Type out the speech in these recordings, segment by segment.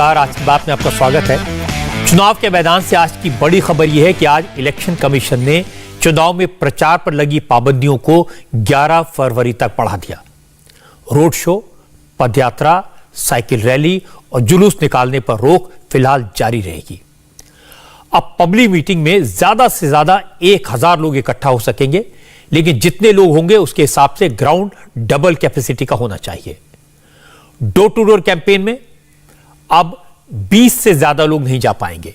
नमस्कार। आज की बात में आपका स्वागत है। चुनाव के मैदान से आज की बड़ी खबर यह है कि आज इलेक्शन कमीशन ने चुनाव में प्रचार पर लगी पाबंदियों को 11 फरवरी तक बढ़ा दिया। रोड शो, पदयात्रा, साइकिल रैली और जुलूस निकालने पर रोक फिलहाल जारी रहेगी। अब पब्लिक मीटिंग में ज्यादा से ज्यादा 1000 लोग इकट्ठा हो सकेंगे, लेकिन जितने लोग होंगे उसके हिसाब से ग्राउंड डबल कैपेसिटी का होना चाहिए। डोर टू डोर कैंपेन में अब 20 से ज्यादा लोग नहीं जा पाएंगे।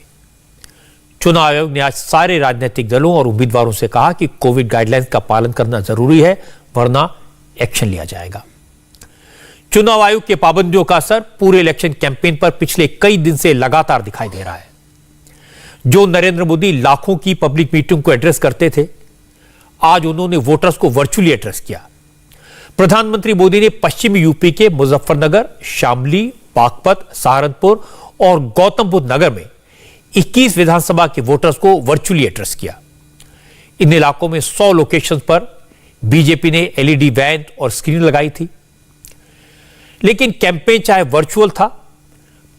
चुनाव आयोग ने आज सारे राजनीतिक दलों और उम्मीदवारों से कहा कि कोविड गाइडलाइंस का पालन करना जरूरी है, वरना एक्शन लिया जाएगा। चुनाव आयोग के पाबंदियों का असर पूरे इलेक्शन कैंपेन पर पिछले कई दिन से लगातार दिखाई दे रहा है। जो नरेंद्र मोदी लाखों की पब्लिक मीटिंग को एड्रेस करते थे, आज उन्होंने वोटर्स को वर्चुअली एड्रेस किया। प्रधानमंत्री मोदी ने पश्चिमी यूपी के मुजफ्फरनगर, शामली, बागपत, सहारनपुर और गौतम बुद्ध नगर में 21 विधानसभा के वोटर्स को वर्चुअली एड्रेस किया। इन इलाकों में 100 लोकेशंस पर बीजेपी ने एलईडी वैन और स्क्रीन लगाई थी। लेकिन कैंपेन चाहे वर्चुअल था,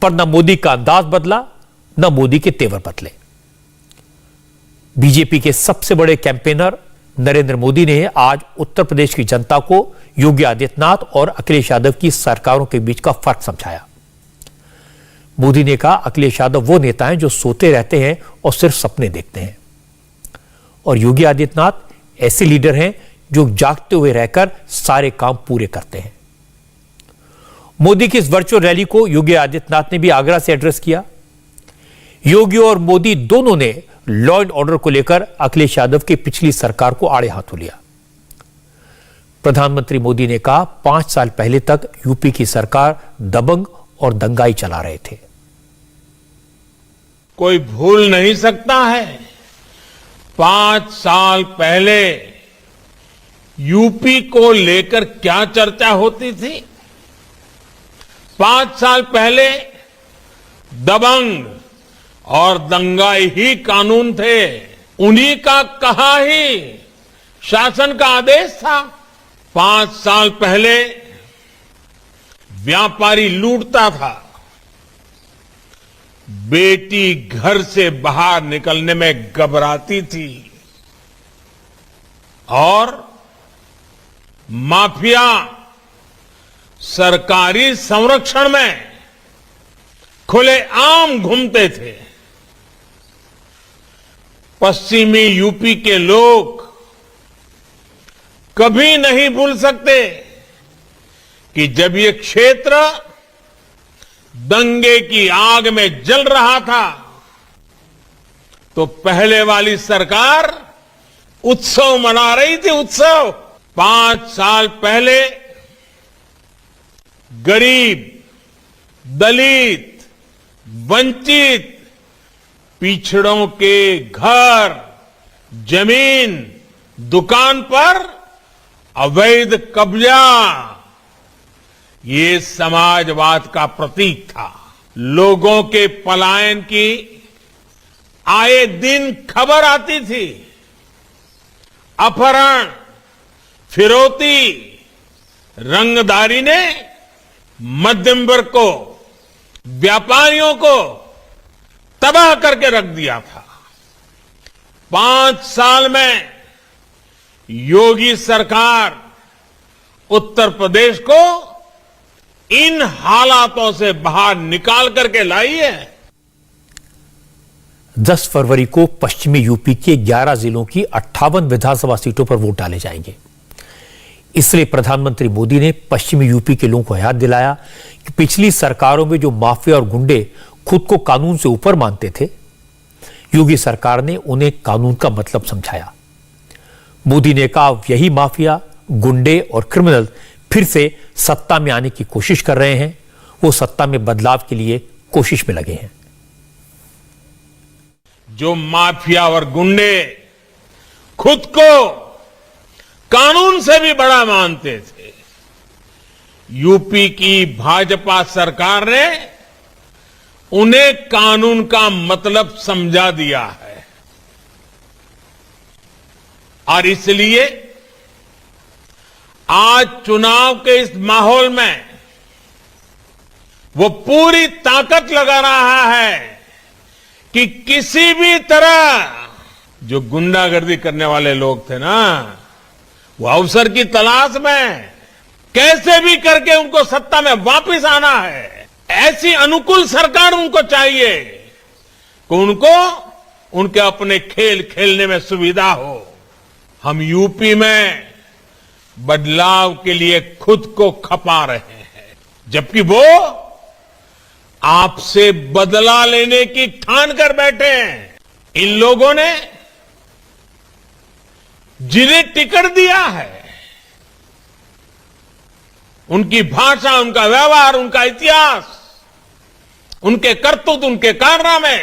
पर न मोदी का अंदाज बदला, न मोदी के तेवर बदले। बीजेपी के सबसे बड़े कैंपेनर नरेंद्र मोदी ने आज उत्तर प्रदेश की जनता को योगी आदित्यनाथ और अखिलेश यादव की सरकारों के बीच का फर्क समझाया। मोदी ने कहा, अखिलेश यादव वो नेता हैं जो सोते रहते हैं और सिर्फ सपने देखते हैं, और योगी आदित्यनाथ ऐसे लीडर हैं जो जागते हुए रहकर सारे काम पूरे करते हैं। मोदी की इस वर्चुअल रैली को योगी आदित्यनाथ ने भी आगरा से एड्रेस किया। योगी और मोदी दोनों ने लॉ एंड ऑर्डर को लेकर अखिलेश यादव की पिछली सरकार को आड़े हाथों लिया। प्रधानमंत्री मोदी ने कहा, 5 साल पहले तक यूपी की सरकार दबंग और दंगाई चला रहे थे। कोई भूल नहीं सकता है 5 साल पहले यूपी को लेकर क्या चर्चा होती थी। 5 साल पहले दबंग और दंगाई ही कानून थे, उन्हीं का कहा ही शासन का आदेश था। 5 साल पहले व्यापारी लूटता था, बेटी घर से बाहर निकलने में घबराती थी, और माफिया सरकारी संरक्षण में खुलेआम घूमते थे। पश्चिमी यूपी के लोग कभी नहीं भूल सकते कि जब ये क्षेत्र दंगे की आग में जल रहा था, तो पहले वाली सरकार उत्सव मना रही थी। उत्सव 5 साल पहले गरीब, दलित, वंचित, पिछड़ों के घर, जमीन, दुकान पर अवैध कब्जा, ये समाजवाद का प्रतीक था। लोगों के पलायन की आए दिन खबर आती थी। अपहरण, फिरौती, रंगदारी ने मध्यम वर्ग को, व्यापारियों को तबाह करके रख दिया था। 5 साल में योगी सरकार उत्तर प्रदेश को इन हालातों से बाहर निकाल करके लाई है। 10 फरवरी को पश्चिमी यूपी के 11 जिलों की 58 विधानसभा सीटों पर वोट डाले जाएंगे। इसलिए प्रधानमंत्री मोदी ने पश्चिमी यूपी के लोगों को याद दिलाया कि पिछली सरकारों में जो माफिया और गुंडे खुद को कानून से ऊपर मानते थे, योगी सरकार ने उन्हें कानून का मतलब समझाया। मोदी ने कहा, यही माफिया, गुंडे और क्रिमिनल फिर से सत्ता में आने की कोशिश कर रहे हैं। वो सत्ता में बदलाव के लिए कोशिश में लगे हैं। जो माफिया और गुंडे खुद को कानून से भी बड़ा मानते थे, यूपी की भाजपा सरकार ने उन्हें कानून का मतलब समझा दिया है। और इसलिए आज चुनाव के इस माहौल में वो पूरी ताकत लगा रहा है कि किसी भी तरह जो गुंडागर्दी करने वाले लोग थे ना, वो अवसर की तलाश में कैसे भी करके उनको सत्ता में वापस आना है। ऐसी अनुकूल सरकार उनको चाहिए कि उनको उनके अपने खेल खेलने में सुविधा हो। हम यूपी में बदलाव के लिए खुद को खपा रहे हैं, जबकि वो आपसे बदला लेने की ठान कर बैठे हैं। इन लोगों ने जिन्हें टिकट दिया है, उनकी भाषा, उनका व्यवहार, उनका इतिहास, उनके करतूत, उनके कारनामे,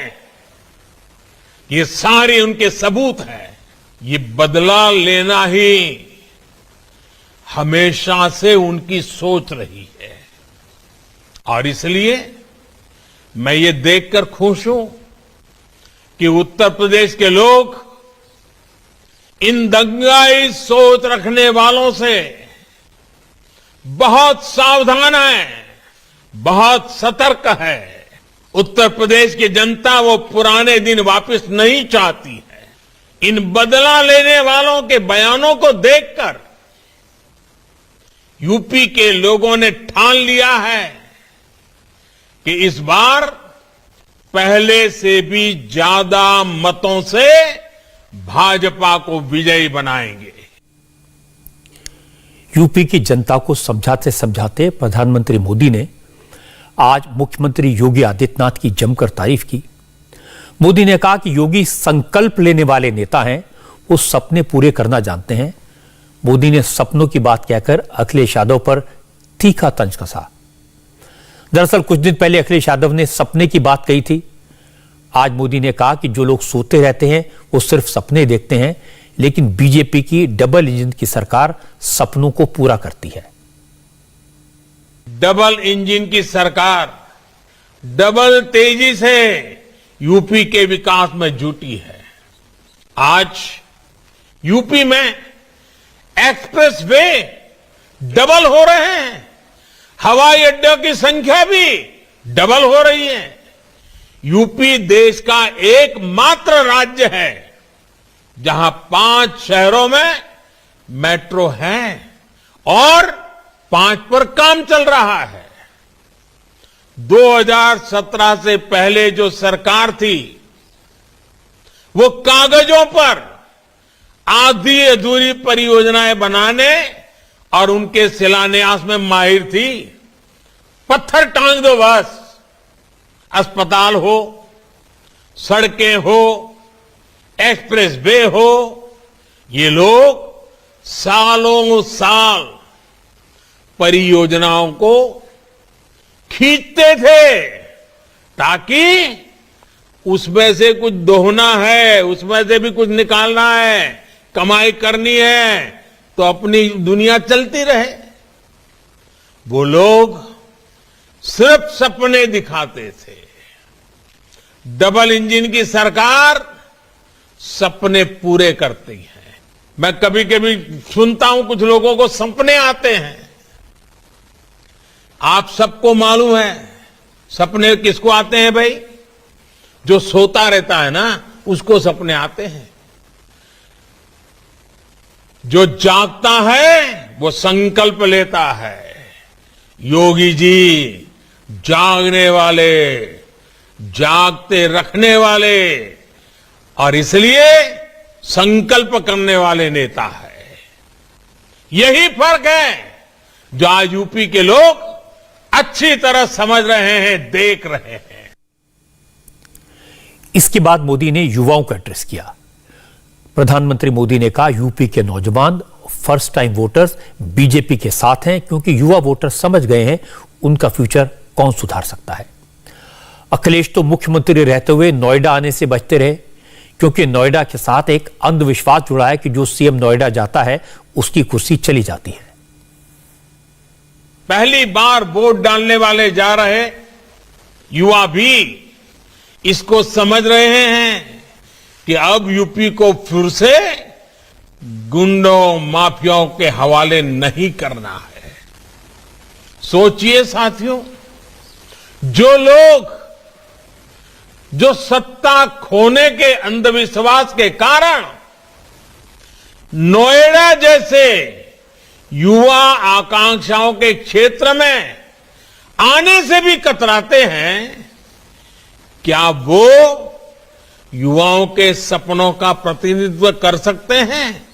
ये सारे उनके सबूत हैं। ये बदला लेना ही हमेशा से उनकी सोच रही है और इसलिए मैं ये देखकर खुश हूं कि उत्तर प्रदेश के लोग इन दंगाई सोच रखने वालों से बहुत सावधान है, बहुत सतर्क है। उत्तर प्रदेश की जनता वो पुराने दिन वापस नहीं चाहती है। इन बदला लेने वालों के बयानों को देखकर यूपी के लोगों ने ठान लिया है कि इस बार पहले से भी ज्यादा मतों से भाजपा को विजयी बनाएंगे। यूपी की जनता को समझाते समझाते प्रधानमंत्री मोदी ने आज मुख्यमंत्री योगी आदित्यनाथ की जमकर तारीफ की। मोदी ने कहा कि योगी संकल्प लेने वाले नेता हैं, वो सपने पूरे करना जानते हैं। मोदी ने सपनों की बात कहकर अखिलेश यादव पर तीखा तंज कसा। दरअसल कुछ दिन पहले अखिलेश यादव ने सपने की बात कही थी। आज मोदी ने कहा कि जो लोग सोते रहते हैं वो सिर्फ सपने देखते हैं, लेकिन बीजेपी की डबल इंजन की सरकार सपनों को पूरा करती है। डबल इंजन की सरकार डबल तेजी से यूपी के विकास में जुटी है। आज यूपी में एक्सप्रेस वे डबल हो रहे हैं, हवाई अड्डों की संख्या भी डबल हो रही है। यूपी देश का एकमात्र राज्य है जहां 5 शहरों में मेट्रो है और 5 पर काम चल रहा है। 2017 से पहले जो सरकार थी वो कागजों पर आधी अधूरी परियोजनाएं बनाने और उनके शिलान्यास में माहिर थी। पत्थर टांग दो बस, अस्पताल हो, सड़कें हो, एक्सप्रेस वे हो, ये लोग सालों साल परियोजनाओं को खींचते थे ताकि उसमें से कुछ दोहना है, उसमें से भी कुछ निकालना है, कमाई करनी है, तो अपनी दुनिया चलती रहे। वो लोग सिर्फ सपने दिखाते थे। डबल इंजन की सरकार सपने पूरे करती है। मैं कभी कभी सुनता हूं कुछ लोगों को सपने आते हैं। आप सबको मालूम है सपने किसको आते हैं भाई? जो सोता रहता है ना, उसको सपने आते हैं। जो जागता है वो संकल्प लेता है। योगी जी जागने वाले, जागते रखने वाले और इसलिए संकल्प करने वाले नेता है। यही फर्क है जो आज यूपी के लोग अच्छी तरह समझ रहे हैं, देख रहे हैं। इसके बाद मोदी ने युवाओं का एड्रेस किया। प्रधानमंत्री मोदी ने कहा यूपी के नौजवान फर्स्ट टाइम वोटर्स बीजेपी के साथ हैं, क्योंकि युवा वोटर समझ गए हैं उनका फ्यूचर कौन सुधार सकता है। अखिलेश तो मुख्यमंत्री रहते हुए नोएडा आने से बचते रहे, क्योंकि नोएडा के साथ एक अंधविश्वास जुड़ा है कि जो सीएम नोएडा जाता है उसकी कुर्सी चली जाती है। पहली बार वोट डालने वाले जा रहे युवा भी इसको समझ रहे हैं कि अब यूपी को फिर से गुंडों माफियाओं के हवाले नहीं करना है। सोचिए साथियों, जो लोग जो सत्ता खोने के अंधविश्वास के कारण नोएडा जैसे युवा आकांक्षाओं के क्षेत्र में आने से भी कतराते हैं, क्या वो युवाओं के सपनों का प्रतिनिधित्व कर सकते हैं?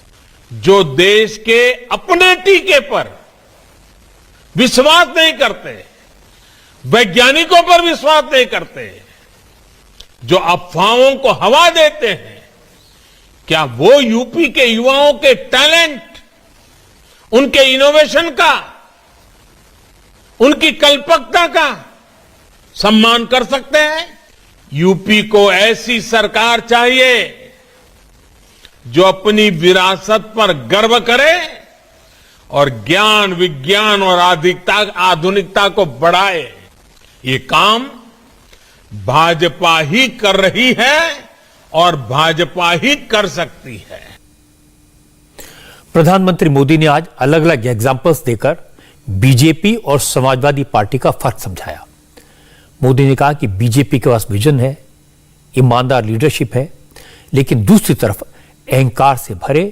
जो देश के अपने टीके पर विश्वास नहीं करते, वैज्ञानिकों पर विश्वास नहीं करते, जो अफवाहों को हवा देते हैं, क्या वो यूपी के युवाओं के टैलेंट, उनके इनोवेशन का, उनकी कल्पकता का सम्मान कर सकते हैं? यूपी को ऐसी सरकार चाहिए जो अपनी विरासत पर गर्व करे और ज्ञान, विज्ञान और आधुनिकता को बढ़ाए। ये काम भाजपा ही कर रही है और भाजपा ही कर सकती है। प्रधानमंत्री मोदी ने आज अलग अलग एग्जाम्पल्स देकर बीजेपी और समाजवादी पार्टी का फर्क समझाया। मोदी ने कहा कि बीजेपी के पास विजन है, ईमानदार लीडरशिप है, लेकिन दूसरी तरफ अहंकार से भरे,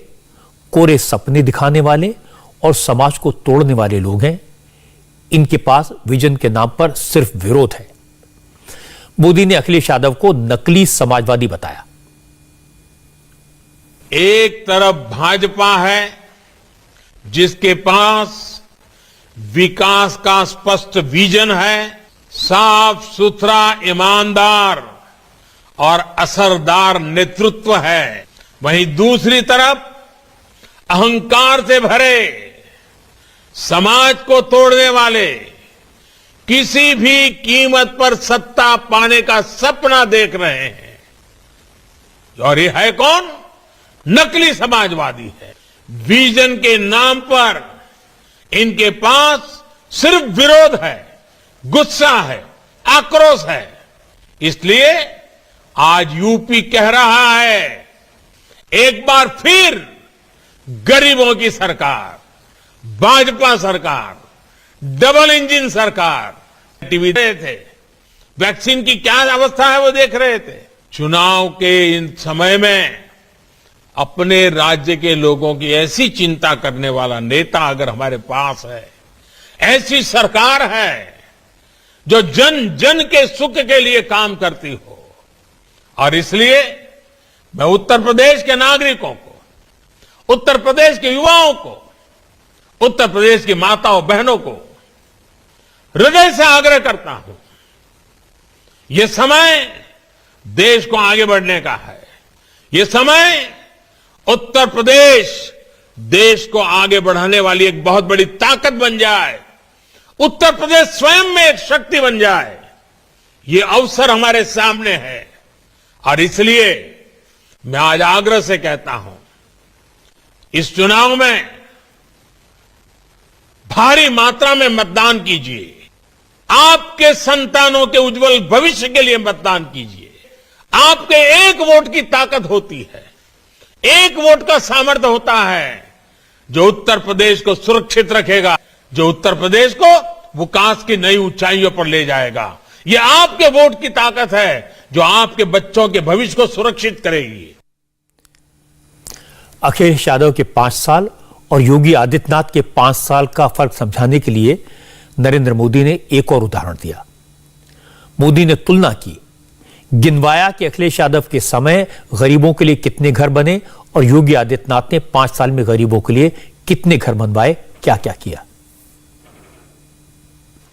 कोरे सपने दिखाने वाले और समाज को तोड़ने वाले लोग हैं। इनके पास विजन के नाम पर सिर्फ विरोध है। मोदी ने अखिलेश यादव को नकली समाजवादी बताया। एक तरफ भाजपा है जिसके पास विकास का स्पष्ट विजन है, साफ सुथरा, ईमानदार और असरदार नेतृत्व है। वहीं दूसरी तरफ अहंकार से भरे, समाज को तोड़ने वाले, किसी भी कीमत पर सत्ता पाने का सपना देख रहे हैं। और ये है कौन? नकली समाजवादी है। विजन के नाम पर इनके पास सिर्फ विरोध है, गुस्सा है, आक्रोश है। इसलिए आज यूपी कह रहा है, एक बार फिर गरीबों की सरकार, भाजपा सरकार, डबल इंजन सरकार। टीवी देख रहे थे, वैक्सीन की क्या अवस्था है वो देख रहे थे। चुनाव के इन समय में अपने राज्य के लोगों की ऐसी चिंता करने वाला नेता अगर हमारे पास है, ऐसी सरकार है जो जन जन के सुख के लिए काम करती हो, और इसलिए मैं उत्तर प्रदेश के नागरिकों को, उत्तर प्रदेश के युवाओं को, उत्तर प्रदेश की माताओं बहनों को हृदय से आग्रह करता हूं, यह समय देश को आगे बढ़ने का है। यह समय उत्तर प्रदेश देश को आगे बढ़ाने वाली एक बहुत बड़ी ताकत बन जाए, उत्तर प्रदेश स्वयं में एक शक्ति बन जाए, ये अवसर हमारे सामने है। और इसलिए मैं आज आग्रह से कहता हूं, इस चुनाव में भारी मात्रा में मतदान कीजिए, आपके संतानों के उज्जवल भविष्य के लिए मतदान कीजिए। आपके एक वोट की ताकत होती है, एक वोट का सामर्थ्य होता है जो उत्तर प्रदेश को सुरक्षित रखेगा, जो उत्तर प्रदेश को विकास की नई ऊंचाइयों पर ले जाएगा। यह आपके वोट की ताकत है जो आपके बच्चों के भविष्य को सुरक्षित करेगी। अखिलेश यादव के 5 साल और योगी आदित्यनाथ के 5 साल का फर्क समझाने के लिए नरेंद्र मोदी ने एक और उदाहरण दिया। मोदी ने तुलना की, गिनवाया कि अखिलेश यादव के समय गरीबों के लिए कितने घर बने और योगी आदित्यनाथ ने 5 साल में गरीबों के लिए कितने घर बनवाए, क्या क्या किया।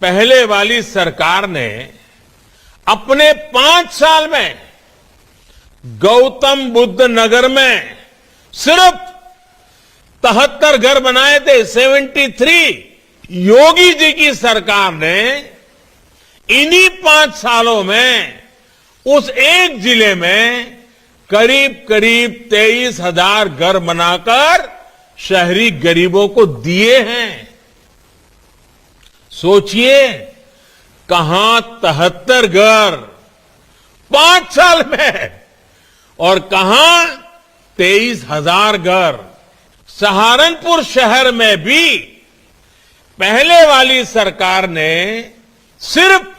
पहले वाली सरकार ने अपने 5 साल में गौतम बुद्ध नगर में सिर्फ 73 घर बनाए थे, 73। योगी जी की सरकार ने इन्हीं 5 सालों में उस एक जिले में करीब करीब 23,000 घर बनाकर शहरी गरीबों को दिए हैं। सोचिए, कहां 73 घर 5 साल में और कहां 23,000 घर। सहारनपुर शहर में भी पहले वाली सरकार ने सिर्फ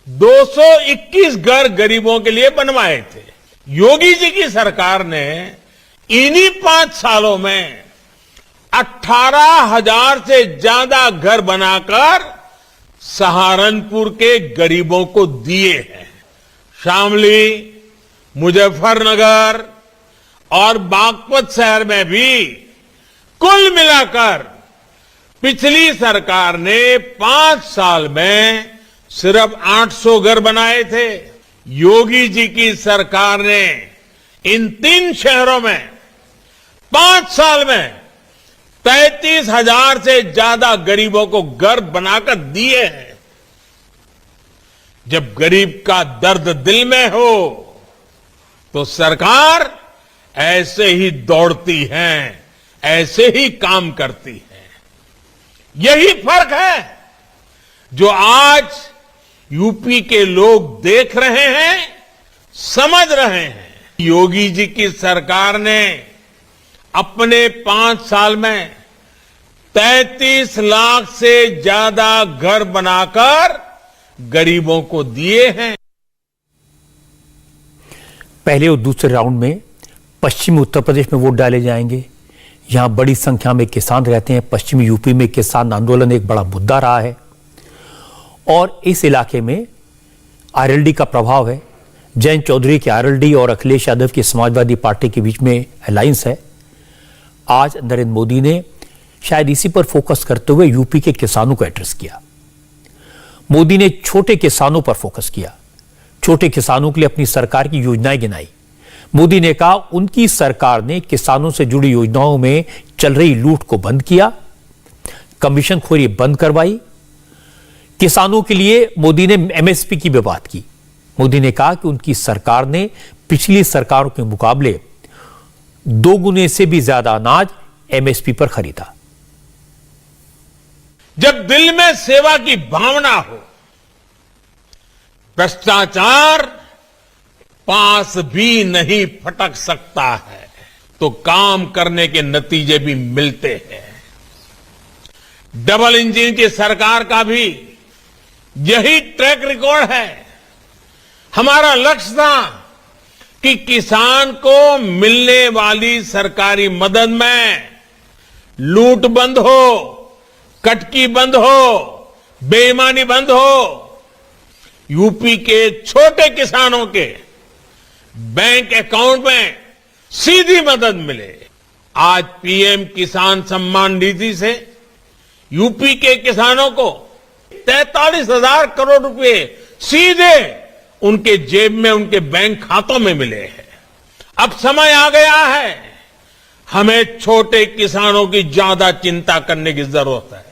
221 घर गरीबों के लिए बनवाए थे। योगी जी की सरकार ने इन्हीं 5 सालों में 18,000 से ज्यादा घर बनाकर सहारनपुर के गरीबों को दिए हैं। शामली, मुजफ्फरनगर और बागपत शहर में भी कुल मिलाकर पिछली सरकार ने 5 साल में सिर्फ 800 घर बनाए थे। योगी जी की सरकार ने इन 3 शहरों में 5 साल में 33,000 से ज्यादा गरीबों को घर बनाकर दिए हैं। जब गरीब का दर्द दिल में हो तो सरकार ऐसे ही दौड़ती है, ऐसे ही काम करती है। यही फर्क है जो आज यूपी के लोग देख रहे हैं, समझ रहे हैं। योगी जी की सरकार ने अपने 5 साल में 33 लाख से ज्यादा घर बनाकर गरीबों को दिए हैं। पहले और दूसरे राउंड में पश्चिमी उत्तर प्रदेश में वोट डाले जाएंगे। यहां बड़ी संख्या में किसान रहते हैं। पश्चिमी यूपी में किसान आंदोलन एक बड़ा मुद्दा रहा है और इस इलाके में आरएलडी का प्रभाव है। जयंत चौधरी के आरएलडी और अखिलेश यादव की समाजवादी पार्टी के बीच में अलायंस है। आज नरेंद्र मोदी ने शायद इसी पर फोकस करते हुए यूपी के किसानों को एड्रेस किया। मोदी ने छोटे किसानों पर फोकस किया, छोटे किसानों के लिए अपनी सरकार की योजनाएं गिनाई। मोदी ने कहा उनकी सरकार ने किसानों से जुड़ी योजनाओं में चल रही लूट को बंद किया, कमीशनखोरी बंद करवाई। किसानों के लिए मोदी ने एमएसपी की भी बात की। मोदी ने कहा कि उनकी सरकार ने पिछली सरकारों के मुकाबले 2 गुने से भी ज्यादा अनाज एमएसपी पर खरीदा। जब दिल में सेवा की भावना हो, भ्रष्टाचार पास भी नहीं फटक सकता है, तो काम करने के नतीजे भी मिलते हैं। डबल इंजन की सरकार का भी यही ट्रैक रिकॉर्ड है। हमारा लक्ष्य था कि किसान को मिलने वाली सरकारी मदद में लूट बंद हो, कटकी बंद हो, बेईमानी बंद हो। यूपी के छोटे किसानों के बैंक अकाउंट में सीधी मदद मिले। आज पीएम किसान सम्मान निधि से यूपी के किसानों को 43,000 करोड़ रुपए सीधे उनके जेब में, उनके बैंक खातों में मिले हैं। अब समय आ गया है, हमें छोटे किसानों की ज्यादा चिंता करने की जरूरत है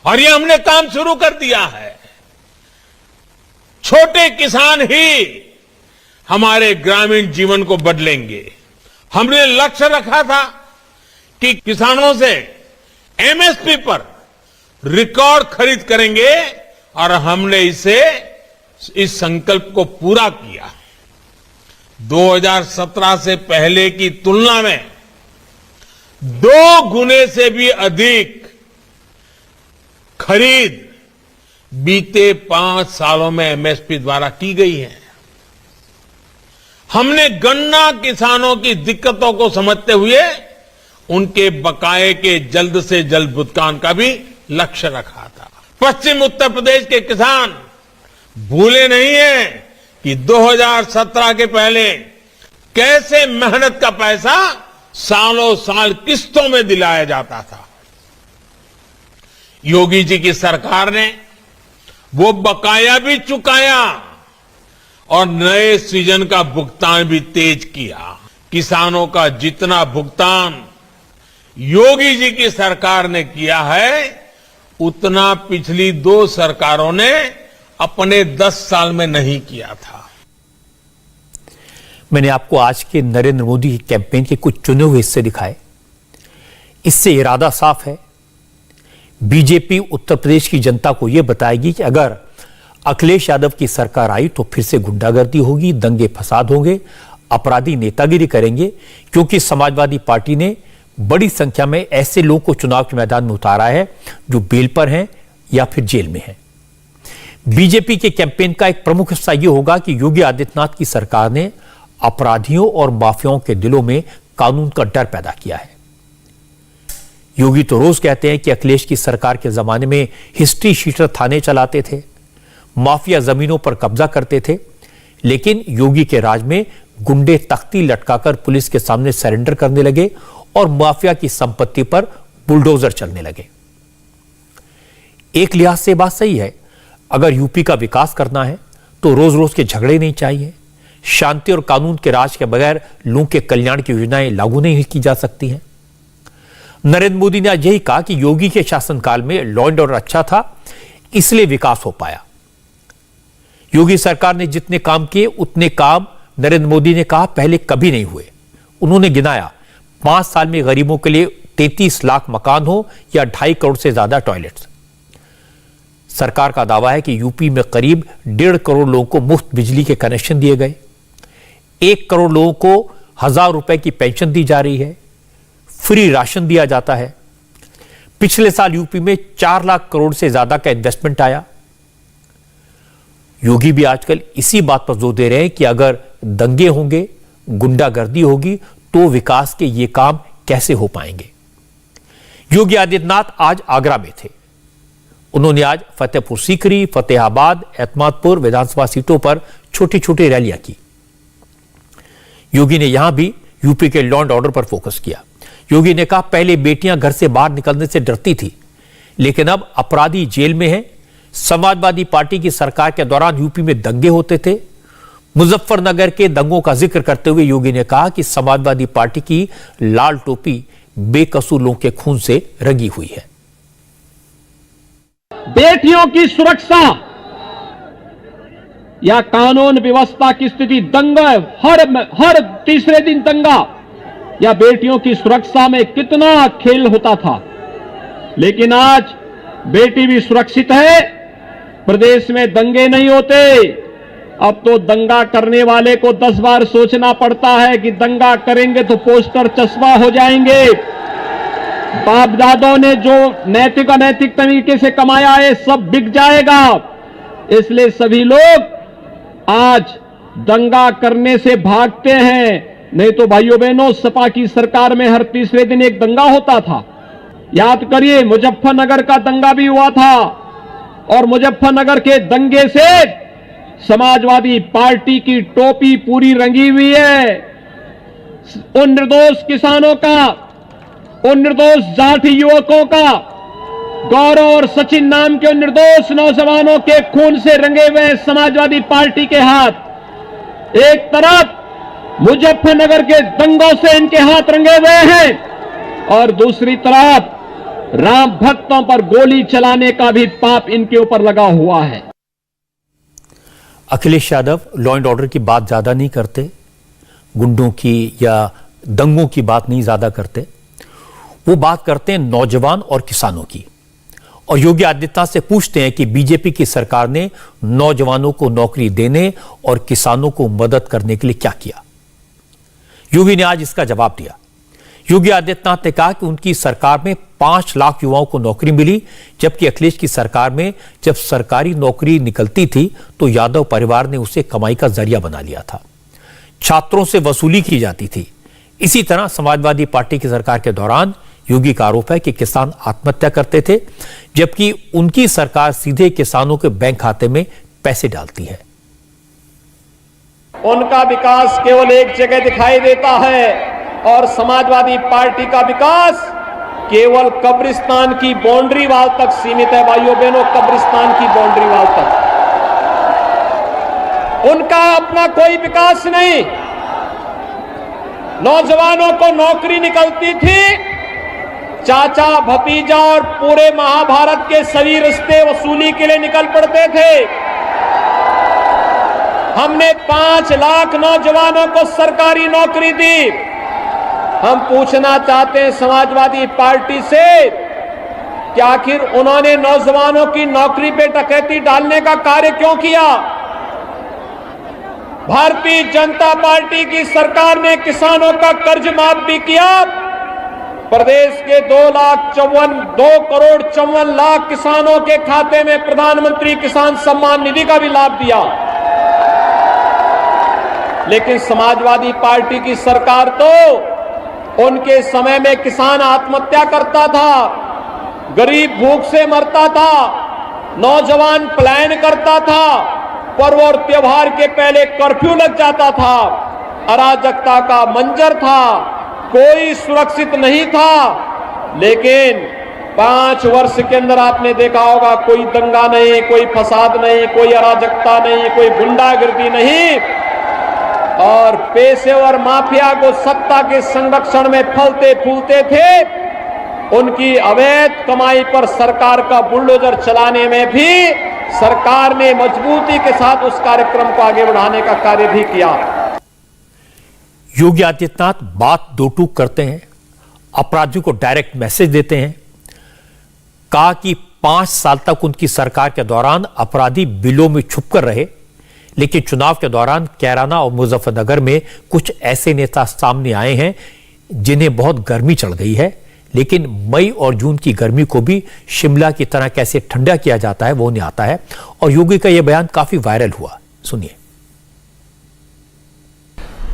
और ये हमने काम शुरू कर दिया है। छोटे किसान ही हमारे ग्रामीण जीवन को बदलेंगे। हमने लक्ष्य रखा था कि किसानों से एमएसपी पर रिकॉर्ड खरीद करेंगे और हमने इस संकल्प को पूरा किया। 2017 से पहले की तुलना में 2 गुने से भी अधिक खरीद बीते 5 सालों में एमएसपी द्वारा की गई है। हमने गन्ना किसानों की दिक्कतों को समझते हुए उनके बकाये के जल्द से जल्द भुगतान का भी लक्ष्य रखा था। पश्चिम उत्तर प्रदेश के किसान भूले नहीं हैं कि 2017 के पहले कैसे मेहनत का पैसा सालों साल किस्तों में दिलाया जाता था। योगी जी की सरकार ने वो बकाया भी चुकाया और नए सीजन का भुगतान भी तेज किया। किसानों का जितना भुगतान योगी जी की सरकार ने किया है, उतना पिछली 2 सरकारों ने अपने 10 साल में नहीं किया था। मैंने आपको आज के नरेंद्र मोदी की कैंपेन के कुछ चुने हुए हिस्से दिखाए। इससे इरादा साफ है, बीजेपी उत्तर प्रदेश की जनता को यह बताएगी कि अगर अखिलेश यादव की सरकार आई तो फिर से गुंडागर्दी होगी, दंगे फसाद होंगे, अपराधी नेतागिरी करेंगे, क्योंकि समाजवादी पार्टी ने बड़ी संख्या में ऐसे लोगों को चुनाव के मैदान में उतारा है जो बेल पर हैं या फिर जेल में हैं। बीजेपी के कैंपेन का एक प्रमुख हिस्सा यह होगा कि योगी आदित्यनाथ की सरकार ने अपराधियों और माफियाओं के दिलों में कानून का डर पैदा किया है। योगी तो रोज कहते हैं कि अखिलेश की सरकार के जमाने में हिस्ट्री शीटर थाने चलाते थे, माफिया जमीनों पर कब्जा करते थे, लेकिन योगी के राज में गुंडे तख्ती लटकाकर पुलिस के सामने सरेंडर करने लगे और माफिया की संपत्ति पर बुलडोजर चलने लगे। एक लिहाज से बात सही है, अगर यूपी का विकास करना है तो रोज रोज के झगड़े नहीं चाहिए। शांति और कानून के राज के बगैर लोगों के कल्याण की योजनाएं लागू नहीं की जा सकती हैं। नरेंद्र मोदी ने आज यही कहा कि योगी के शासनकाल में लॉ एंड ऑर्डर अच्छा था, इसलिए विकास हो पाया। योगी सरकार ने जितने काम किए उतने काम नरेंद्र मोदी ने कहा पहले कभी नहीं हुए। उन्होंने गिनाया 5 साल में गरीबों के लिए 33 लाख मकान हो या 2.5 करोड़ से ज्यादा टॉयलेट्स। सरकार का दावा है कि यूपी में करीब 1.5 करोड़ लोगों को मुफ्त बिजली के कनेक्शन दिए गए, 1 करोड़ लोगों को 1000 रुपए की पेंशन दी जा रही है, फ्री राशन दिया जाता है। पिछले साल यूपी में 4 लाख करोड़ से ज्यादा का इन्वेस्टमेंट आया। योगी भी आजकल इसी बात पर जोर दे रहे हैं कि अगर दंगे होंगे, गुंडागर्दी होगी तो विकास के ये काम कैसे हो पाएंगे। योगी आदित्यनाथ आज आगरा में थे। उन्होंने आज फतेहपुर सीकरी, फतेहाबाद, एतमादपुर विधानसभा सीटों पर छोटी छोटी रैलियां की। योगी ने यहां भी यूपी के लॉ एंड ऑर्डर पर फोकस किया। योगी ने कहा पहले बेटियां घर से बाहर निकलने से डरती थी, लेकिन अब अपराधी जेल में हैं। समाजवादी पार्टी की सरकार के दौरान यूपी में दंगे होते थे। मुजफ्फरनगर के दंगों का जिक्र करते हुए योगी ने कहा कि समाजवादी पार्टी की लाल टोपी बेकसूर लोगों के खून से रंगी हुई है। बेटियों की सुरक्षा या कानून व्यवस्था की स्थिति, दंगा, हर तीसरे दिन दंगा या बेटियों की सुरक्षा में कितना खेल होता था, लेकिन आज बेटी भी सुरक्षित है, प्रदेश में दंगे नहीं होते। अब तो दंगा करने वाले को 10 बार सोचना पड़ता है कि दंगा करेंगे तो पोस्टर चस्पा हो जाएंगे। बाप दादों ने जो नैतिक अनैतिक तरीके से कमाया है सब बिक जाएगा। इसलिए सभी लोग आज दंगा करने से भागते हैं। नहीं तो भाइयों बहनों, सपा की सरकार में हर तीसरे दिन एक दंगा होता था। याद करिए, मुजफ्फरनगर का दंगा भी हुआ था और मुजफ्फरनगर के दंगे से समाजवादी पार्टी की टोपी पूरी रंगी हुई है। उन निर्दोष किसानों का, उन निर्दोष जाति युवकों का, गौरव और सचिन नाम के उन निर्दोष नौजवानों के खून से रंगे हुए समाजवादी पार्टी के हाथ। एक तरफ मुजफ्फरनगर के दंगों से इनके हाथ रंगे हुए हैं और दूसरी तरफ राम भक्तों पर गोली चलाने का भी पाप इनके ऊपर लगा हुआ है। Akhilesh Yadav law and order की बात ज्यादा नहीं करते, गुंडों की या दंगों की बात नहीं ज्यादा करते। वो बात करते हैं नौजवान और किसानों की। और योगी आदित्यनाथ से पूछते हैं कि बीजेपी की सरकार ने नौजवानों को नौकरी देने और किसानों को मदद करने के लिए क्या किया। योगी ने आज इसका जवाब दिया। योगी आदित्यनाथ ने कहा कि उनकी सरकार में 5 लाख युवाओं को नौकरी मिली, जबकि अखिलेश की सरकार में जब सरकारी नौकरी निकलती थी तो यादव परिवार ने उसे कमाई का जरिया बना लिया था। छात्रों से वसूली की जाती थी। इसी तरह समाजवादी पार्टी की सरकार के दौरान योगी का आरोप है कि किसान आत्महत्या करते थे, जबकि उनकी सरकार सीधे किसानों के बैंक खाते में पैसे डालती है। उनका विकास केवल एक जगह दिखाई देता है और समाजवादी पार्टी का विकास केवल कब्रिस्तान की बाउंड्री वाल तक सीमित है। भाइयों बहनों, कब्रिस्तान की बाउंड्री वाल तक उनका अपना कोई विकास नहीं। नौजवानों को नौकरी निकलती थी, चाचा भतीजा और पूरे महाभारत के सभी रिश्ते वसूली के लिए निकल पड़ते थे। हमने 5 लाख नौजवानों को सरकारी नौकरी दी। हम पूछना चाहते हैं समाजवादी पार्टी से कि आखिर उन्होंने नौजवानों की नौकरी पे डकैती डालने का कार्य क्यों किया। भारतीय जनता पार्टी की सरकार ने किसानों का कर्ज माफ भी किया प्रदेश के 2,54,00,000 किसानों के खाते में प्रधानमंत्री किसान सम्मान निधि का भी लाभ दिया। लेकिन समाजवादी पार्टी की सरकार तो उनके समय में किसान आत्महत्या करता था, गरीब भूख से मरता था, नौजवान पलायन करता था, पर्व और त्योहार के पहले कर्फ्यू लग जाता था, अराजकता का मंजर था, कोई सुरक्षित नहीं था। लेकिन 5 वर्ष के अंदर आपने देखा होगा, कोई दंगा नहीं, कोई फसाद नहीं, कोई अराजकता नहीं, कोई गुंडागर्दी नहीं, और पेशेवर माफिया को सत्ता के संरक्षण में फलते फूलते थे। उनकी अवैध कमाई पर सरकार का बुलडोजर चलाने में भी सरकार ने मजबूती के साथ उस कार्यक्रम को आगे बढ़ाने का कार्य भी किया। योगी आदित्यनाथ बात दो टूक करते हैं, अपराधियों को डायरेक्ट मैसेज देते हैं। कहा कि 5 साल तक उनकी सरकार के दौरान अपराधी बिलों में छुपकर रहे, लेकिन चुनाव के दौरान कैराना और मुजफ्फरनगर में कुछ ऐसे नेता सामने आए हैं जिन्हें बहुत गर्मी चढ़ गई है, लेकिन मई और जून की गर्मी को भी शिमला की तरह कैसे ठंडा किया जाता है वो उन्हें आता है। और योगी का यह बयान काफी वायरल हुआ, सुनिए।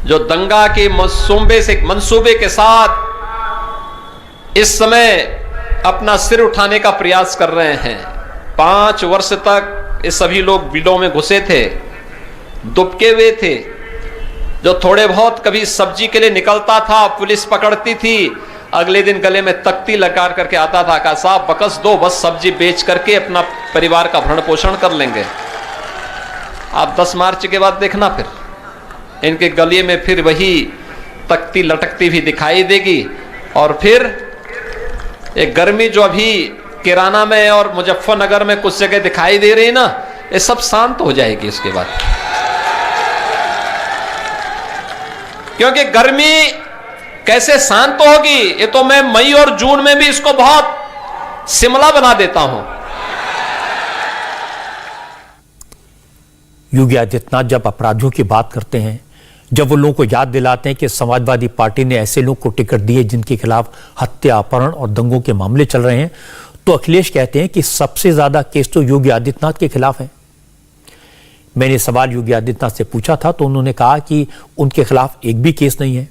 जो दंगा के मंसूबे के साथ इस समय अपना सिर उठाने का प्रयास कर रहे हैं। 5 वर्ष तक ये सभी लोग बिलों में घुसे थे, दुबके हुए थे। जो थोड़े बहुत कभी सब्जी के लिए निकलता था, पुलिस पकड़ती थी, अगले दिन गले में तख्ती लगा करके आता था, कहा साहब बकस दो, बस सब्जी बेच करके अपना परिवार का भरण पोषण कर लेंगे। आप 10 मार्च के बाद देखना, फिर इनके गले में फिर वही तख्ती लटकती भी दिखाई देगी। और फिर एक गर्मी जो अभी किराना में और मुजफ्फरनगर में कुछ जगह दिखाई दे रही है ना, ये सब शांत हो जाएगी इसके बाद। क्योंकि गर्मी कैसे शांत होगी, ये तो मैं मई और जून में भी इसको बहुत शिमला बना देता हूं। योगी आदित्यनाथ जब अपराधियों की बात करते हैं, जब वो लोगों को याद दिलाते हैं कि समाजवादी पार्टी ने ऐसे लोग को टिकट दिए जिनके खिलाफ हत्या, अपहरण और दंगों के मामले चल रहे हैं, तो अखिलेश कहते हैं कि सबसे ज्यादा केस तो योगी आदित्यनाथ के खिलाफ है। मैंने सवाल योगी आदित्यनाथ से पूछा था तो उन्होंने कहा कि उनके खिलाफ एक भी केस नहीं है।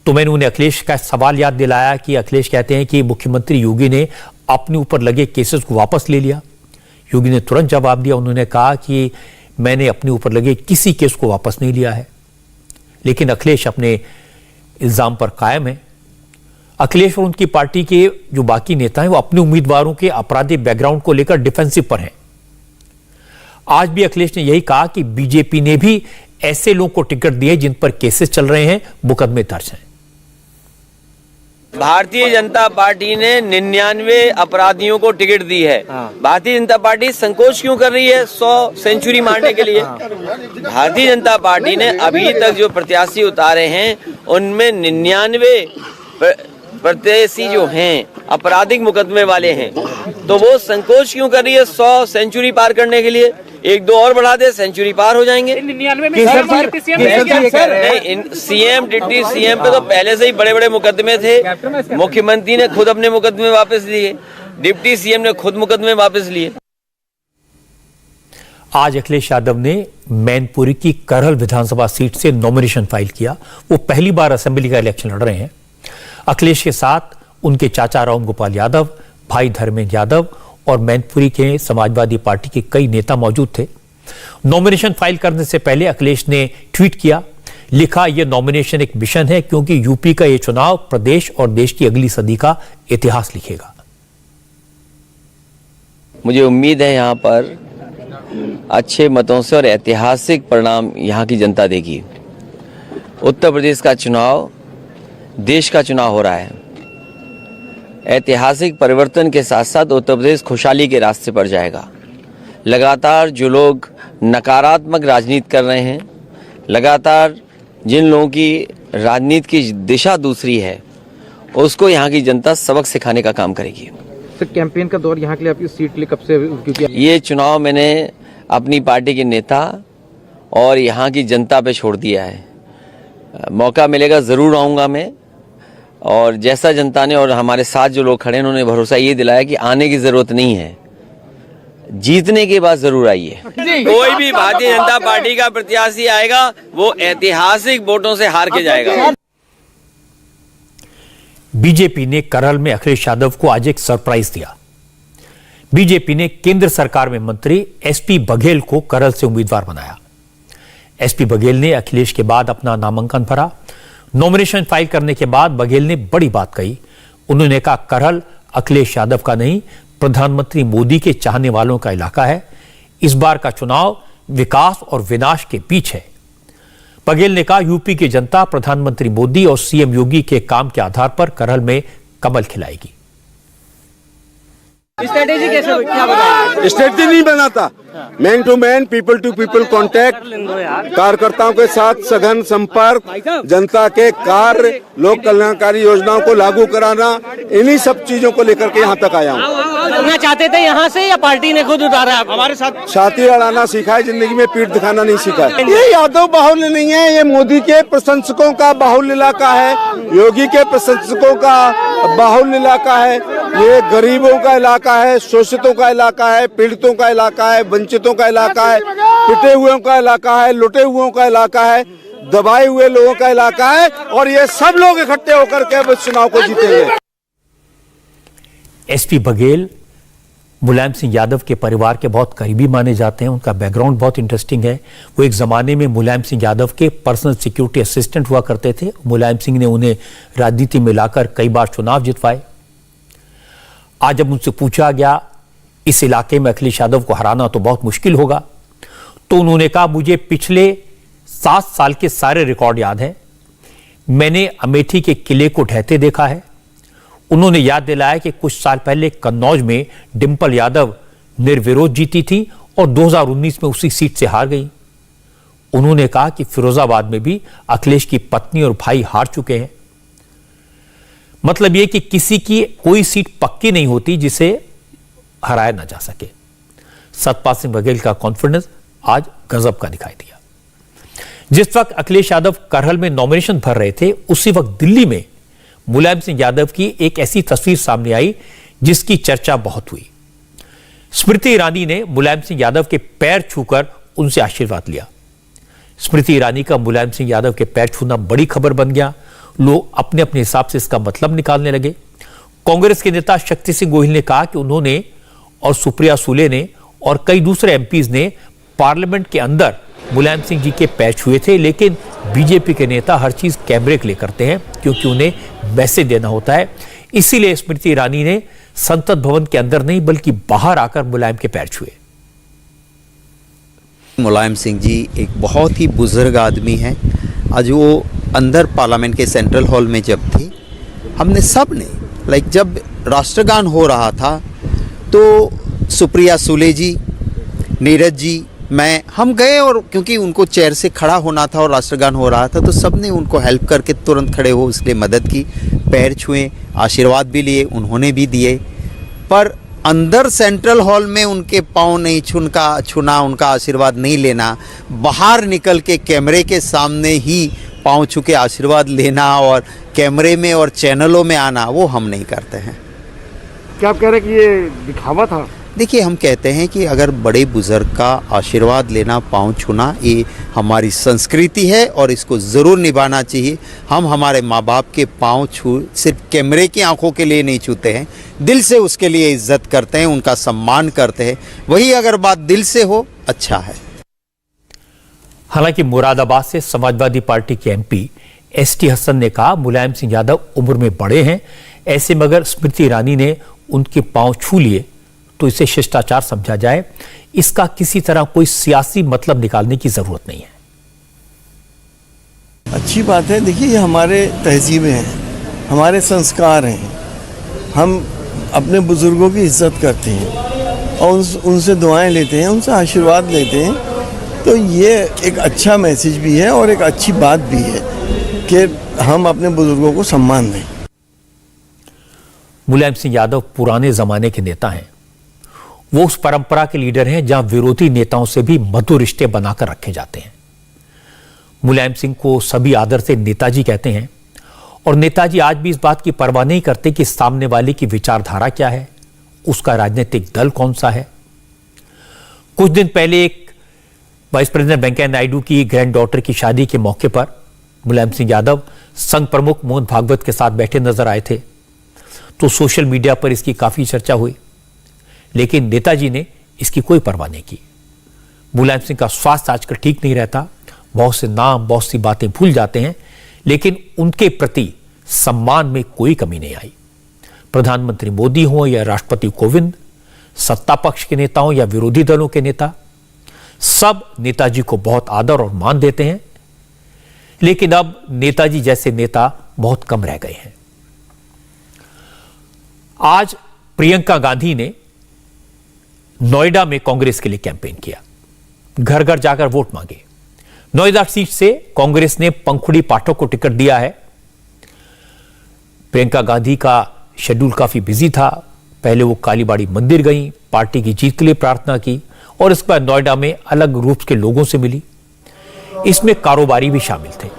तो मैंने उन्हें अखिलेश का सवाल याद दिलाया कि अखिलेश कहते हैं कि मुख्यमंत्री योगी ने अपने ऊपर लगे केसेस को वापस ले लिया। योगी ने तुरंत जवाब दिया, उन्होंने कहा कि मैंने अपने ऊपर लगे किसी केस को वापस नहीं लिया है। लेकिन अखिलेश अपने इल्जाम पर कायम है। अखिलेश और उनकी पार्टी के जो बाकी नेता हैं वो अपने उम्मीदवारों के आपराधिक बैकग्राउंड को लेकर डिफेंसिव पर हैं। आज भी अखिलेश ने यही कहा कि बीजेपी ने भी ऐसे लोगों को टिकट दिए जिन पर केसेस चल रहे हैं, मुकदमे दर्ज हैं। भारतीय जनता पार्टी ने 99 अपराधियों को टिकट दी है। भारतीय जनता पार्टी संकोच क्यों कर रही है 100 सेंचुरी मारने के लिए? भारतीय जनता पार्टी ने अभी तक जो प्रत्याशी उतारे हैं उनमें 99 प्रत्याशी जो हैं आपराधिक मुकदमे वाले हैं, तो वो संकोच क्यों कर रही है 100 सेंचुरी पार करने के लिए? 1-2 और बढ़ा दे, सेंचुरी पार हो जाएंगे। नहीं, सीएम डिप्टी सीएम पे तो पहले से ही बड़े बड़े मुकदमे थे। मुख्यमंत्री ने खुद अपने मुकदमे वापस लिए, डिप्टी सीएम ने खुद मुकदमे वापस लिए। आज अखिलेश यादव ने मैनपुरी की करहल विधानसभा सीट से नॉमिनेशन फाइल किया। वो पहली बार असेंबली का इलेक्शन लड़ रहे हैं। अखिलेश के साथ उनके चाचा राम गोपाल यादव, भाई धर्मेंद्र यादव और मैनपुरी के समाजवादी पार्टी के कई नेता मौजूद थे। नॉमिनेशन फाइल करने से पहले अखिलेश ने ट्वीट किया, लिखा यह नॉमिनेशन एक मिशन है क्योंकि यूपी का यह चुनाव प्रदेश और देश की अगली सदी का इतिहास लिखेगा। मुझे उम्मीद है यहाँ पर अच्छे मतों से और ऐतिहासिक परिणाम यहाँ की जनता देगी। उत्तर प्रदेश का चुनाव देश का चुनाव हो रहा है। ऐतिहासिक परिवर्तन के साथ साथ उत्तर प्रदेश खुशहाली के रास्ते पर जाएगा। लगातार जो लोग नकारात्मक राजनीति कर रहे हैं, लगातार जिन लोगों की राजनीति की दिशा दूसरी है, उसको यहाँ की जनता सबक सिखाने का काम करेगी। सर, कैंपेन का दौर यहाँ के लिए आपकी सीट लिए कब से? क्योंकि ये चुनाव मैंने अपनी पार्टी के नेता और यहाँ की जनता पे छोड़ दिया है। मौका मिलेगा ज़रूर आऊँगा मैं, और जैसा जनता ने और हमारे साथ जो लोग खड़े हैं उन्होंने भरोसा ये दिलाया कि आने की जरूरत नहीं है, जीतने के बाद जरूर आइए। कोई भी भारतीय जनता पार्टी का प्रत्याशी आएगा वो ऐतिहासिक वोटों से हार के जाएगा। बीजेपी ने करल में अखिलेश यादव को आज एक सरप्राइज दिया। बीजेपी ने केंद्र सरकार में मंत्री एसपी बघेल को करल से उम्मीदवार बनाया। एसपी बघेल ने अखिलेश के बाद अपना नामांकन भरा। नॉमिनेशन फाइल करने के बाद बघेल ने बड़ी बात कही। उन्होंने कहा, करल अखिलेश यादव का नहीं, प्रधानमंत्री मोदी के चाहने वालों का इलाका है। इस बार का चुनाव विकास और विनाश के बीच है। बघेल ने कहा, यूपी की जनता प्रधानमंत्री मोदी और सीएम योगी के काम के आधार पर करल में कमल खिलाएगी। स्ट्रेटेजी कैसे, क्या बताएंगे? स्ट्रेटेजी नहीं बनाता, man to man, people to people contact, कार्यकर्ताओं के साथ सघन संपर्क, जनता के कार्य, लोक कल्याणकारी योजनाओं को लागू कराना, इन्हीं सब चीजों को लेकर के यहाँ तक आया हूँ। उतना चाहते थे यहाँ से या पार्टी ने खुद उतारा? हमारे साथ छाती अड़ाना सीखा है, जिंदगी में पीठ दिखाना नहीं सीखा है। ये यादव बाहुल्य नहीं है, ये मोदी के प्रशंसकों का बाहुल्य इलाका है, योगी के प्रशंसकों का बाहुल्य इलाका है, ये गरीबों का इलाका है, शोषितों का इलाका है, पीड़ितों का इलाका है, वंचितों का इलाका है, पिटे हुओं का इलाका है, लुटे हुओं का इलाका है, दबाए हुए लोगों का इलाका है, और ये सब लोग इकट्ठे होकर के अब चुनाव को जीतेंगे। एसपी बघेल मुलायम सिंह यादव के परिवार के बहुत करीबी माने जाते हैं। उनका बैकग्राउंड बहुत इंटरेस्टिंग है। वो एक जमाने में मुलायम सिंह यादव के पर्सनल सिक्योरिटी असिस्टेंट हुआ करते थे। मुलायम सिंह ने उन्हें राजनीति में लाकर कई बार चुनाव जितवाए। आज जब उनसे पूछा गया इस इलाके में अखिलेश यादव को हराना तो बहुत मुश्किल होगा, तो उन्होंने कहा, मुझे पिछले 7 साल के सारे रिकॉर्ड याद हैं। मैंने अमेठी के किले को ढहते देखा है। उन्होंने याद दिलाया कि कुछ साल पहले कन्नौज में डिंपल यादव निर्विरोध जीती थी और 2019 में उसी सीट से हार गई। उन्होंने कहा कि फिरोजाबाद में भी अखिलेश की पत्नी और भाई हार चुके हैं। मतलब यह कि किसी की कोई सीट पक्की नहीं होती जिसे हराया ना जा सके। सतपाल सिंह बघेल का कॉन्फिडेंस आज गजब का दिखाई दिया। जिस वक्त अखिलेश यादव करहल में नॉमिनेशन भर रहे थे, उसी वक्त दिल्ली में मुलायम सिंह यादव की एक ऐसी तस्वीर सामने आई जिसकी चर्चा बहुत हुई। स्मृति ईरानी ने मुलायम सिंह यादव के पैर छूकर उनसे आशीर्वाद लिया। स्मृति ईरानी का मुलायम सिंह यादव के पैर छूना बड़ी खबर बन गया। लोग अपने अपने हिसाब से इसका मतलब निकालने लगे। कांग्रेस के नेता शक्ति सिंह गोहिल ने कहा कि उन्होंने और सुप्रिया सुले ने और कई दूसरे एमपीज ने पार्लियामेंट के अंदर मुलायम सिंह जी के पैर छुए थे, लेकिन बीजेपी के नेता हर चीज कैमरे के लिए करते हैं क्योंकि उन्हें मैसेज देना होता है। इसीलिए स्मृति ईरानी ने संसद भवन के अंदर नहीं बल्कि बाहर आकर मुलायम के पैर छुए। मुलायम सिंह जी एक बहुत ही बुजुर्ग आदमी हैं। आज वो अंदर पार्लियामेंट के सेंट्रल हॉल में जब थे, हमने सब ने जब राष्ट्रगान हो रहा था तो सुप्रिया सुले जी, नीरज जी, हम गए और क्योंकि उनको चेयर से खड़ा होना था और राष्ट्रगान हो रहा था तो सबने उनको हेल्प करके तुरंत खड़े हो इसलिए मदद की, पैर छुए, आशीर्वाद भी लिए, उन्होंने भी दिए। पर अंदर सेंट्रल हॉल में उनके पाँव नहीं छूना, उनका आशीर्वाद नहीं लेना, बाहर निकल के कैमरे के सामने ही पाँव छू के आशीर्वाद लेना और कैमरे में और चैनलों में आना, वो हम नहीं करते हैं। क्या आप कह रहे हैं कि ये दिखावा था? देखिए, हम कहते हैं कि अगर बड़े बुजुर्ग का आशीर्वाद लेना, पाँव छूना, ये हमारी संस्कृति है और इसको ज़रूर निभाना चाहिए। हम हमारे माँ बाप के पाँव सिर्फ कैमरे की आंखों के लिए नहीं छूते हैं, दिल से उसके लिए इज्जत करते हैं, उनका सम्मान करते हैं। वही अगर बात दिल से हो, अच्छा है। हालांकि मुरादाबाद से समाजवादी पार्टी के एमपी एसटी हसन ने कहा, मुलायम सिंह यादव उम्र में बड़े हैं, ऐसे में अगर स्मृति ईरानी ने उनके पाँव छू लिए तो इसे शिष्टाचार समझा जाए। इसका किसी तरह कोई सियासी मतलब निकालने की जरूरत नहीं है। अच्छी बात है। देखिए, ये हमारे तहजीबें हैं, हमारे संस्कार हैं। हम अपने बुजुर्गों की इज्जत करते हैं और उनसे दुआएं लेते हैं, उनसे आशीर्वाद लेते हैं। तो ये एक अच्छा मैसेज भी है और एक अच्छी बात भी है कि हम अपने बुजुर्गों को सम्मान दें। मुलायम सिंह यादव पुराने जमाने के नेता हैं। वो उस परंपरा के लीडर हैं जहां विरोधी नेताओं से भी मधुर रिश्ते बनाकर रखे जाते हैं। मुलायम सिंह को सभी आदर से नेताजी कहते हैं और नेताजी आज भी इस बात की परवाह नहीं करते कि सामने वाले की विचारधारा क्या है, उसका राजनीतिक दल कौन सा है। कुछ दिन पहले एक वाइस प्रेसिडेंट वेंकैया नायडू की ग्रैंड डॉटर की शादी के मौके पर मुलायम सिंह यादव संघ प्रमुख मोहन भागवत के साथ बैठे नजर आए थे, तो सोशल मीडिया पर इसकी काफी चर्चा हुई, लेकिन नेताजी ने इसकी कोई परवाह नहीं की। मुलायम सिंह का स्वास्थ्य आजकल ठीक नहीं रहता, बहुत से नाम, बहुत सी बातें भूल जाते हैं, लेकिन उनके प्रति सम्मान में कोई कमी नहीं आई। प्रधानमंत्री मोदी हों या राष्ट्रपति कोविंद, सत्ता पक्ष के नेता हों या विरोधी दलों के नेता, सब नेताजी को बहुत आदर और मान देते हैं, लेकिन अब नेताजी जैसे नेता बहुत कम रह गए हैं। आज प्रियंका गांधी ने नोएडा में कांग्रेस के लिए कैंपेन किया, घर घर जाकर वोट मांगे। नोएडा सीट से कांग्रेस ने पंखुड़ी पाठक को टिकट दिया है। प्रियंका गांधी का शेड्यूल काफी बिजी था। पहले वो कालीबाड़ी मंदिर गई, पार्टी की जीत के लिए प्रार्थना की और इसके बाद नोएडा में अलग ग्रुप्स के लोगों से मिली। इसमें कारोबारी भी शामिल थे,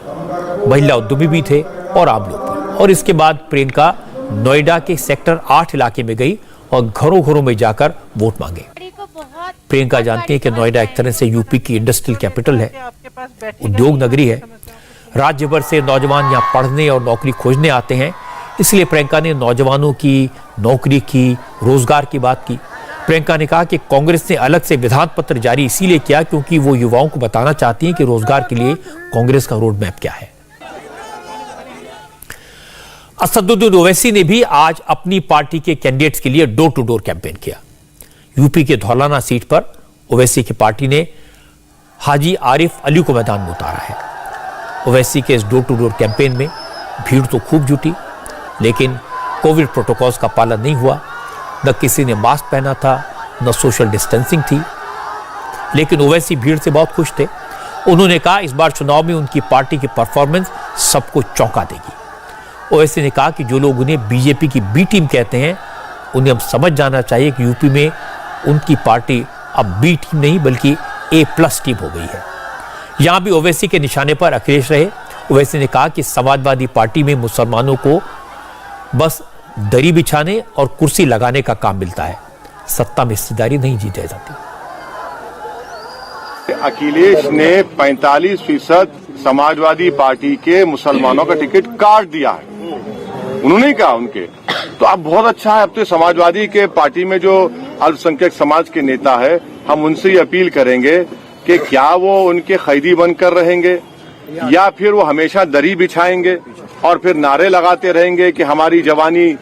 महिला उद्यमी भी थे और आम लोग भी। और इसके बाद प्रियंका नोएडा के सेक्टर 8 इलाके में गई और घरों घरों में जाकर वोट मांगे। प्रियंका जानती है कि नोएडा एक तरह से यूपी की इंडस्ट्रियल कैपिटल है, उद्योग नगरी है। राज्य भर से नौजवान यहाँ पढ़ने और नौकरी खोजने आते हैं, इसलिए प्रियंका ने नौजवानों की नौकरी की, रोजगार की बात की। प्रियंका ने कहा कि कांग्रेस ने अलग से विधान पत्र जारी इसीलिए किया क्योंकि वो युवाओं को बताना चाहती है कि रोजगार के लिए कांग्रेस का रोड मैप क्या है। असदुद्दीन ओवैसी ने भी आज अपनी पार्टी के कैंडिडेट्स के लिए डोर टू डोर कैंपेन किया। यूपी के धौलाना सीट पर ओवैसी की पार्टी ने हाजी आरिफ अली को मैदान में उतारा है। ओवैसी के इस डोर टू डोर कैंपेन में भीड़ तो खूब जुटी, लेकिन कोविड प्रोटोकॉल्स का पालन नहीं हुआ। न किसी ने मास्क पहना था, न सोशल डिस्टेंसिंग थी, लेकिन ओवैसी भीड़ से बहुत खुश थे। उन्होंने कहा इस बार चुनाव में उनकी पार्टी की परफॉर्मेंस सबको चौंका देगी। ओवैसी ने कहा कि जो लोग उन्हें बीजेपी की बी टीम कहते हैं, उन्हें अब समझ जाना चाहिए कि यूपी में उनकी पार्टी अब बी टीम नहीं बल्कि A+ टीम हो गई है। यहां भी ओवैसी के निशाने पर अखिलेश रहे। ओवैसी ने कहा कि समाजवादी पार्टी में मुसलमानों को बस दरी बिछाने और कुर्सी लगाने का काम मिलता है, सत्ता में हिस्सेदारी नहीं जीती जाती। अखिलेश ने 45% समाजवादी पार्टी के मुसलमानों का टिकट काट दिया है, उन्होंने ही कहा उनके। तो अब बहुत अच्छा है, अब तो समाजवादी के पार्टी में जो अल्पसंख्यक समाज के नेता है, हम उनसे ही अपील करेंगे कि क्या वो उनके खैदी बनकर रहेंगे या फिर वो हमेशा दरी बिछाएंगे और फिर नारे लगाते रहेंगे कि हमारी जवानी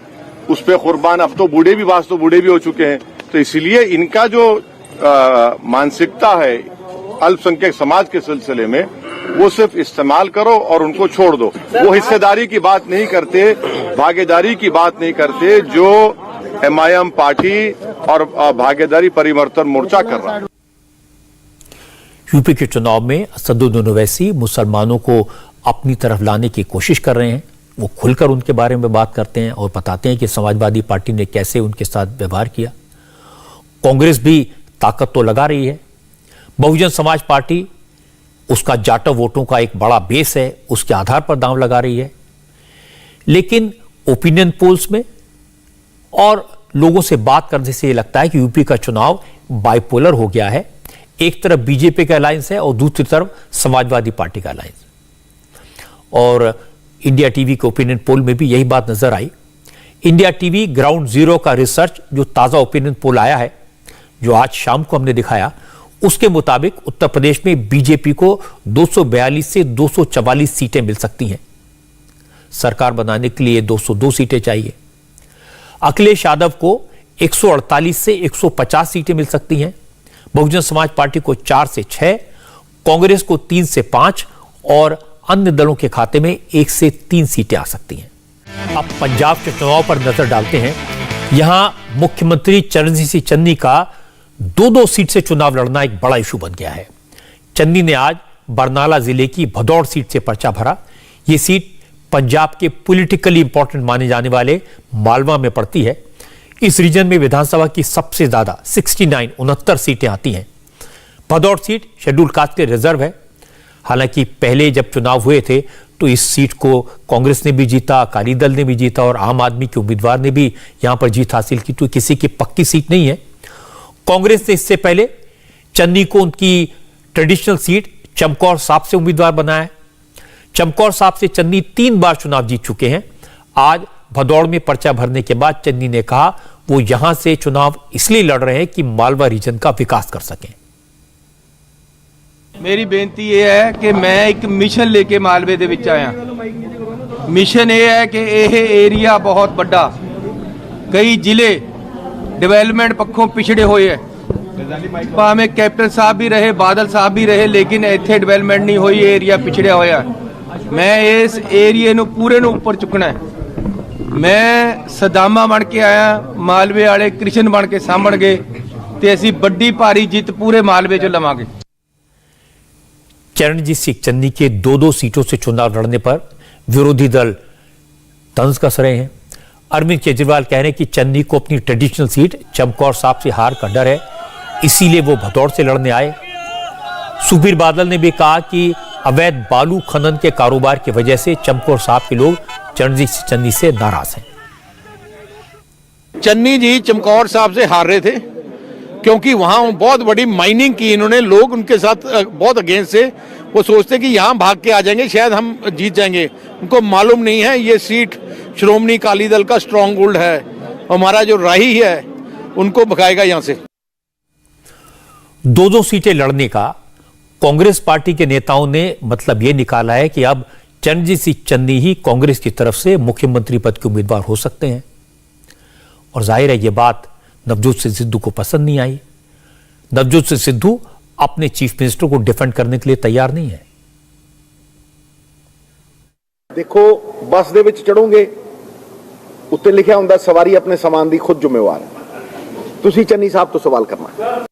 उस पे कुर्बान। अब तो बूढ़े भी बूढ़े भी हो चुके हैं, तो इसलिए इनका जो मानसिकता है अल्पसंख्यक समाज के सिलसिले में, वो सिर्फ इस्तेमाल करो और उनको छोड़ दो। वो हिस्सेदारी की बात नहीं करते, भागीदारी की बात नहीं करते, जो MIM पार्टी और भागीदारी परिवर्तन मोर्चा कर रहा है। यूपी के चुनाव में असदुद्दीन ओवैसी मुसलमानों को अपनी तरफ लाने की कोशिश कर रहे हैं। वो खुलकर उनके बारे में बात करते हैं और बताते हैं कि समाजवादी पार्टी ने कैसे उनके साथ व्यवहार किया। कांग्रेस भी ताकत तो लगा रही है। बहुजन समाज पार्टी, उसका जाटव वोटों का एक बड़ा बेस है, उसके आधार पर दांव लगा रही है। लेकिन ओपिनियन पोल्स में और लोगों से बात करने से ये लगता है कि यूपी का चुनाव बाइपोलर हो गया है। एक तरफ बीजेपी का अलायंस है और दूसरी तरफ समाजवादी पार्टी का अलायंस। और इंडिया टीवी के ओपिनियन पोल में भी यही बात नजर आई। इंडिया टीवी ग्राउंड जीरो का रिसर्च, जो ताजा ओपिनियन पोल आया है, जो आज शाम को हमने दिखाया, उसके मुताबिक उत्तर प्रदेश में बीजेपी को 242 से 244 सीटें मिल सकती हैं। सरकार बनाने के लिए 202 सीटें चाहिए। अखिलेश यादव को 148 से 150 सीटें मिल सकती हैं। बहुजन समाज पार्टी को 4 से 6, कांग्रेस को 3 से 5 और अन्य दलों के खाते में 1 से 3 सीटें आ सकती हैं। अब पंजाब के चुनाव पर नजर डालते हैं। यहां मुख्यमंत्री चरणजीत सिंह चन्नी का 2-2 सीट से चुनाव लड़ना एक बड़ा इशू बन गया है। चन्नी ने आज बरनाला जिले की भदौड़ सीट से पर्चा भरा। यह सीट पंजाब के पॉलिटिकली इंपॉर्टेंट माने जाने वाले मालवा में पड़ती है। इस रीजन में विधानसभा की सबसे ज्यादा 69 सीटें आती हैं। भदौड़ सीट शेड्यूल कास्ट के रिजर्व है। हालांकि पहले जब चुनाव हुए थे तो इस सीट को कांग्रेस ने भी जीता, अकाली दल ने भी जीता और आम आदमी के उम्मीदवार ने भी यहां पर जीत हासिल की, तो किसी की पक्की सीट नहीं है। कांग्रेस ने इससे पहले चन्नी को उनकी ट्रेडिशनल सीट चमकौर साहब से उम्मीदवार बनाया है। चमकौर साहब से चन्नी 3 बार चुनाव जीत चुके हैं। आज भदौड़ में पर्चा भरने के बाद चन्नी ने कहा वो यहां से चुनाव इसलिए लड़ रहे हैं कि मालवा रीजन का विकास कर सकें। मेरी बेनती यह है कि मैं एक मिशन लेके मालवे दे विच आया। मिशन यह है कि यह एरिया बहुत बड़ा, कई जिले डेवलपमेंट पक्षों पिछड़े हुए है, भावें कैप्टन साहब भी रहे, बादल साहब भी रहे, लेकिन इत्थे डेवलपमेंट नहीं हुई, एरिया पिछड़िया होया। मैं इस एरिए नूं पूरे नूं उपर चुकना है। मैं सदामा बन के आया, मालवे वाले कृष्ण बन के सामणगे ते असीं बड़ी भारी जित पूरे मालवे च लवांगे। चरणजीत सिंह चन्नी के 2-2 सीटों से चुनाव लड़ने पर विरोधी दल तंज कस रहे हैं। अरविंद केजरीवाल कह रहे हैं कि चन्नी को अपनी ट्रेडिशनल सीट चमकौर साहब से हार का डर है, इसीलिए वो भदौड़ से लड़ने आए। सुखबीर बादल ने भी कहा कि अवैध बालू खनन के कारोबार की वजह से चमकौर साहब के लोग चरणजीत सिंह चन्नी से नाराज हैं। चन्नी जी चमकौर साहब से हार रहे थे क्योंकि वहां बहुत बड़ी माइनिंग की इन्होंने, लोग उनके साथ बहुत अगेंस्ट से, वो सोचते कि यहां भाग के आ जाएंगे शायद हम जीत जाएंगे। उनको मालूम नहीं है ये सीट श्रोमणी अकाली दल का स्ट्रांग होल्ड है, हमारा जो राही है उनको भगाएगा यहां से। 2-2 सीटें लड़ने का कांग्रेस पार्टी के नेताओं ने मतलब यह निकाला है कि अब चरणजीत सिंह चन्नी ही कांग्रेस की तरफ से मुख्यमंत्री पद के उम्मीदवार हो सकते हैं। और जाहिर है यह बात नवजोत सिंह सिद्धू को पसंद नहीं आई। नवजोत सिंह सिद्धू अपने चीफ मिनिस्टर को डिफेंड करने के लिए तैयार नहीं है। देखो बस दे विच चढ़ोगे, उत्ते लिखिया हुंदा सवारी अपने समान दी खुद जिम्मेवार है। तुसीं चन्नी साहब तो सवाल करना।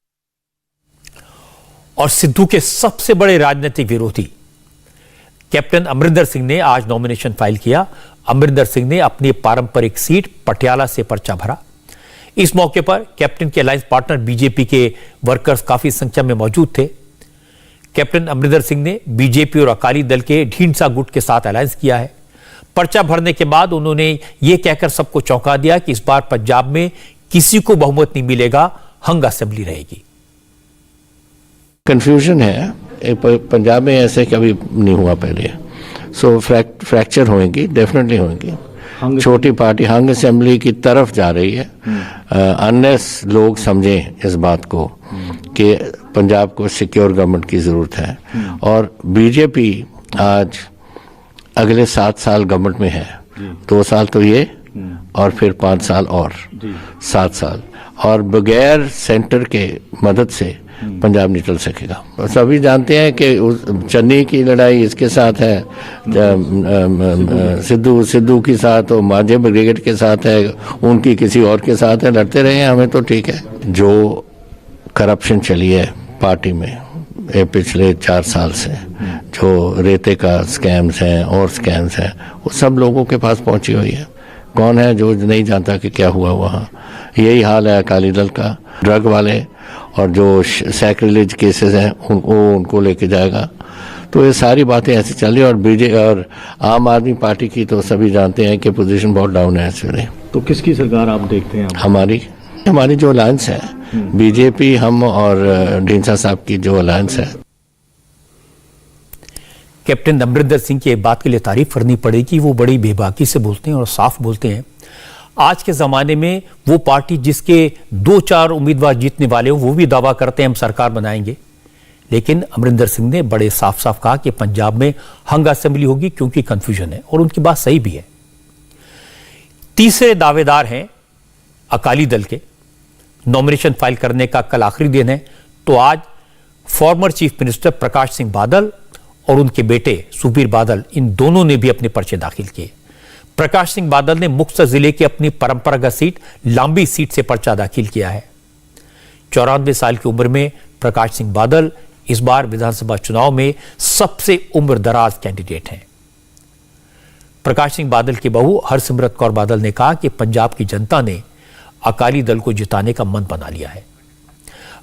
और सिद्धू के सबसे बड़े राजनीतिक विरोधी कैप्टन अमरिंदर सिंह ने आज नॉमिनेशन फाइल किया। अमरिंदर सिंह ने अपनी पारंपरिक सीट पटियाला से पर्चा भरा। इस मौके पर कैप्टन के अलायंस पार्टनर बीजेपी के वर्कर्स काफी संख्या में मौजूद थे। कैप्टन अमरिंदर सिंह ने बीजेपी और अकाली दल के ढींढसा गुट के साथ अलायंस किया है। पर्चा भरने के बाद उन्होंने यह कहकर सबको चौंका दिया कि इस बार पंजाब में किसी को बहुमत नहीं मिलेगा, हंग असेंबली रहेगी। कंफ्यूजन है, पंजाब में ऐसे कभी नहीं हुआ पहले, सो फ्रैक्चर होंगी, डेफिनेटली होंगी। छोटी पार्टी हंग असेंबली की तरफ जा रही है, अनलेस लोग समझें इस बात को कि पंजाब को सिक्योर गवर्नमेंट की जरूरत है। और बीजेपी आज अगले 7 साल गवर्नमेंट में है, 2 साल तो ये और फिर 5 साल और 7 साल, और बगैर सेंटर के मदद से पंजाब नहीं चल सकेगा। सभी जानते हैं कि चन्नी की लड़ाई इसके साथ है, सिद्धू के साथ, और माझे ब्रिगेड के साथ है, उनकी किसी और के साथ है, लड़ते रहे हैं, हमें तो ठीक है। जो करप्शन चली है पार्टी में पिछले 4 साल से, जो रेते का स्कैम्स हैं और स्कैम्स हैं, वो सब लोगों के पास पहुंची हुई है। कौन है जो नहीं जानता कि क्या हुआ वहाँ? यही हाल है अकाली दल का। ड्रग वाले और जो सैक्रिलेज केसेस हैं उनको लेके जाएगा। तो ये सारी बातें ऐसी चल रही है। और बीजेपी और आम आदमी पार्टी की तो सभी जानते हैं कि पोजीशन बहुत डाउन है इस वेले। तो किसकी सरकार आप देखते हैं? हमारी जो अलायंस है, बीजेपी, हम और ढींसा साहब की जो अलायंस है। कैप्टन अमरिंदर सिंह की एक बात के लिए तारीफ करनी पड़ेगी, वो बड़ी बेबाकी से बोलते हैं और साफ बोलते हैं। आज के जमाने में वो पार्टी जिसके 2-4 उम्मीदवार जीतने वाले हो, वो भी दावा करते हैं हम सरकार बनाएंगे। लेकिन अमरिंदर सिंह ने बड़े साफ साफ कहा कि पंजाब में हंग असेंबली होगी क्योंकि कंफ्यूजन है, और उनकी बात सही भी है। तीसरे दावेदार हैं अकाली दल के। नॉमिनेशन फाइल करने का कल आखिरी दिन है, तो आज former chief minister Prakash Singh Badal और उनके बेटे सुखबीर बादल, इन दोनों ने भी अपने पर्चे दाखिल किए। प्रकाश सिंह बादल ने मुक्तसर जिले की अपनी परंपरागत सीट लांबी सीट से पर्चा दाखिल किया है। 94 साल की उम्र में प्रकाश सिंह बादल इस बार विधानसभा चुनाव में सबसे उम्रदराज कैंडिडेट हैं। प्रकाश सिंह बादल की बहू हरसिमरत कौर बादल ने कहा कि पंजाब की जनता ने अकाली दल को जिताने का मन बना लिया है।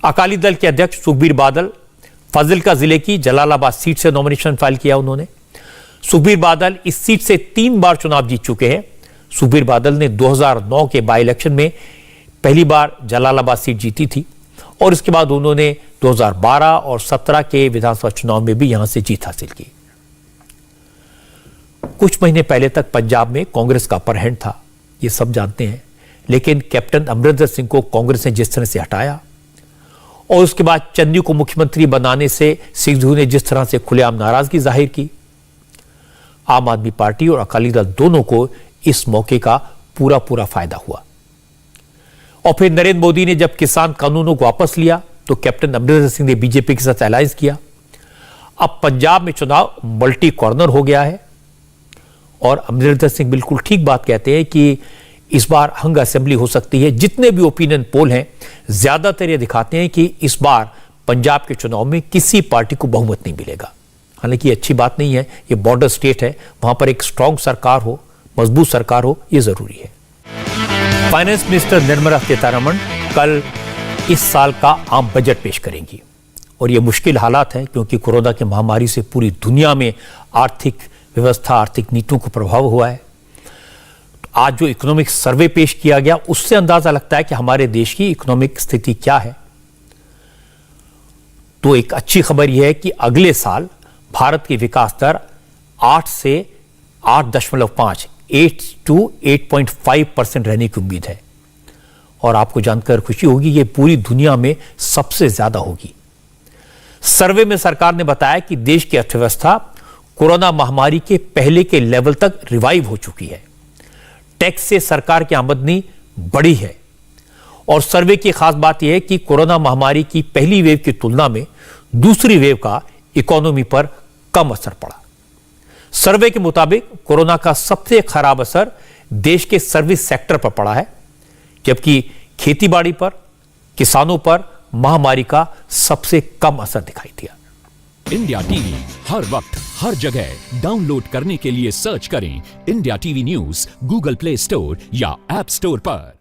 अकाली दल के अध्यक्ष सुखबीर बादल फाजिल्का जिले की जलालाबाद सीट से नॉमिनेशन फाइल किया उन्होंने। सुखबीर बादल इस सीट से 3 बार चुनाव जीत चुके हैं। सुखबीर बादल ने 2009 के बाई इलेक्शन में पहली बार जलालाबाद सीट जीती थी और इसके बाद उन्होंने 2012 और 17 के विधानसभा चुनाव में भी यहां से जीत हासिल की। कुछ महीने पहले तक पंजाब में कांग्रेस का अपर हैंड था, ये सब जानते हैं, लेकिन कैप्टन अमरिंदर सिंह को कांग्रेस ने जिस तरह से हटाया और उसके बाद चन्नी को मुख्यमंत्री बनाने से सिद्धू ने जिस तरह से खुलेआम नाराजगी जाहिर की, आम आदमी पार्टी और अकाली दल दोनों को इस मौके का पूरा फायदा हुआ। और फिर नरेंद्र मोदी ने जब किसान कानूनों को वापस लिया तो कैप्टन अमरिंदर सिंह ने बीजेपी के साथ अलायंस किया। अब पंजाब में चुनाव मल्टी कॉर्नर हो गया है और अमरिंदर सिंह बिल्कुल ठीक बात कहते हैं कि इस बार हंग असेंबली हो सकती है। जितने भी ओपिनियन पोल हैं ज्यादातर ये दिखाते हैं कि इस बार पंजाब के चुनाव में किसी पार्टी को बहुमत नहीं मिलेगा। हालांकि ये अच्छी बात नहीं है, ये बॉर्डर स्टेट है, वहां पर एक स्ट्रांग सरकार हो, मजबूत सरकार हो, ये जरूरी है। फाइनेंस मिनिस्टर निर्मला सीतारमण कल इस साल का आम बजट पेश करेंगी और ये मुश्किल हालात है क्योंकि कोरोना की महामारी से पूरी दुनिया में आर्थिक व्यवस्था, आर्थिक नीतियों को प्रभाव हुआ है। आज जो इकोनॉमिक सर्वे पेश किया गया उससे अंदाजा लगता है कि हमारे देश की इकोनॉमिक स्थिति क्या है। तो एक अच्छी खबर यह है कि अगले साल भारत की विकास दर 8 से 8.5 8 to 8.5% रहने की उम्मीद है और आपको जानकर खुशी होगी ये पूरी दुनिया में सबसे ज्यादा होगी। सर्वे में सरकार ने बताया कि देश की अर्थव्यवस्था कोरोना महामारी के पहले के लेवल तक रिवाइव हो चुकी है। टैक्स से सरकार की आमदनी बढ़ी है और सर्वे की खास बात यह है कि कोरोना महामारी की पहली वेव की तुलना में दूसरी वेव का इकोनॉमी पर कम असर पड़ा। सर्वे के मुताबिक कोरोना का सबसे खराब असर देश के सर्विस सेक्टर पर पड़ा है, जबकि खेतीबाड़ी पर, किसानों पर महामारी का सबसे कम असर दिखाई दिया। इंडिया टीवी हर वक्त हर जगह डाउनलोड करने के लिए सर्च करें India TV news Google play store या ऐप स्टोर पर।